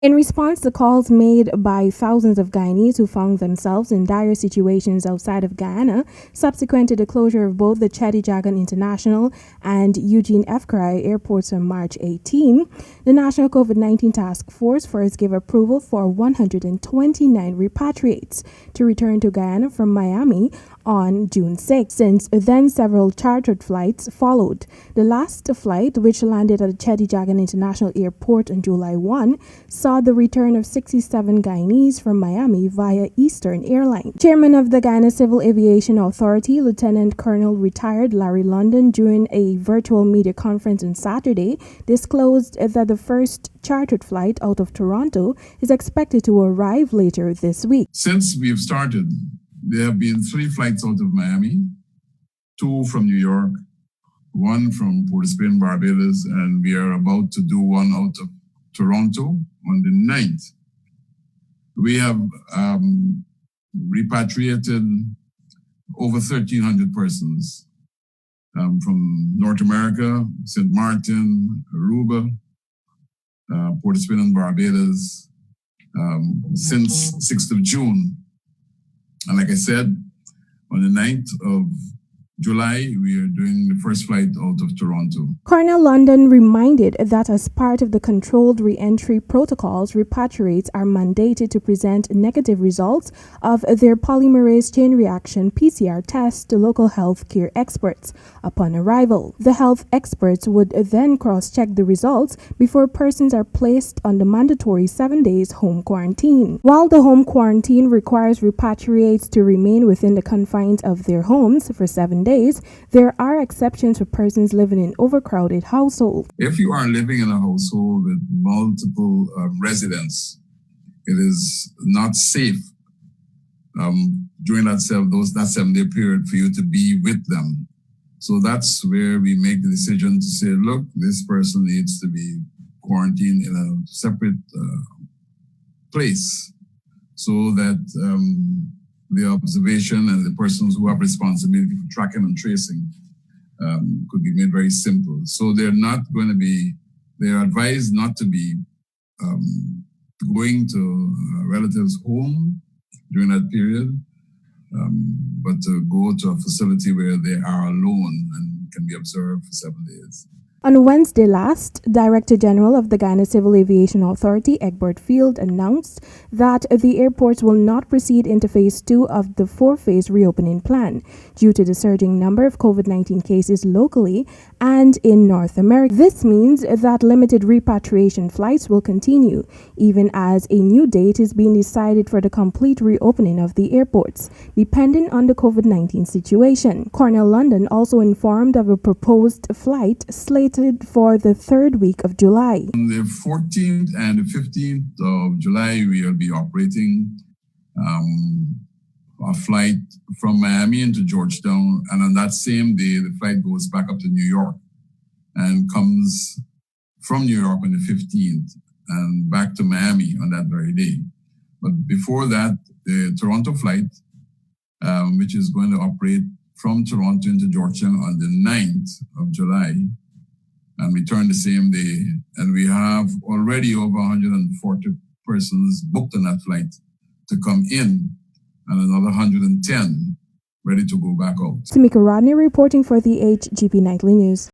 In response to calls made by thousands of Guyanese who found themselves in dire situations outside of Guyana, subsequent to the closure of both the Chedijagan International and Eugene F. Krai airports on March 18, the National COVID-19 Task Force first gave approval for 129 repatriates to return to Guyana from Miami on June 6. Since then, several chartered flights followed. The last flight, which landed at the Chedijagan International Airport on July 1, saw the return of 67 Guyanese from Miami via Eastern Airlines. Chairman of the Guyana Civil Aviation Authority, Lieutenant Colonel retired Larry London, during a virtual media conference on Saturday, disclosed that the first chartered flight out of Toronto is expected to arrive later this week. Since we've started, there have been 3 flights out of Miami, 2 from New York, 1 from Port of Spain, Barbados, and we are about to do 1 out of Toronto on the 9th. We have repatriated over 1,300 persons from North America, St. Martin, Aruba, Port of Spain and Barbados since 6th of June. And like I said, on the 9th of July, we are doing the first flight out of Toronto. Colonel London reminded that as part of the controlled re-entry protocols, repatriates are mandated to present negative results of their polymerase chain reaction PCR tests to local health care experts upon arrival. The health experts would then cross-check the results before persons are placed on the mandatory 7 days home quarantine. While the home quarantine requires repatriates to remain within the confines of their homes for 7 days, there are exceptions for persons living in overcrowded households. If you are living in a household with multiple residents, it is not safe during that 7-day period for you to be with them. So that's where we make the decision to say, look, this person needs to be quarantined in a separate place so that the observation and the persons who have responsibility for tracking and tracing could be made very simple. So they're advised not to be going to relatives' home during that period, but to go to a facility where they are alone and can be observed for 7 days. On Wednesday last, Director General of the Guyana Civil Aviation Authority, Egbert Field, announced that the airports will not proceed into Phase 2 of the 4-phase reopening plan due to the surging number of COVID-19 cases locally and in North America. This means that limited repatriation flights will continue, even as a new date is being decided for the complete reopening of the airports, depending on the COVID-19 situation. Colonel London also informed of a proposed flight slated for the 3rd week of July. On the 14th and the 15th of July, we will be operating a flight from Miami into Georgetown, and on that same day, the flight goes back up to New York and comes from New York on the 15th and back to Miami on that very day. But before that, the Toronto flight, which is going to operate from Toronto into Georgetown on the 9th of July, and return the same day. And we have already over 140 persons booked on that flight to come in, and another 110 ready to go back out. Temika Rodney reporting for the HGP Nightly News.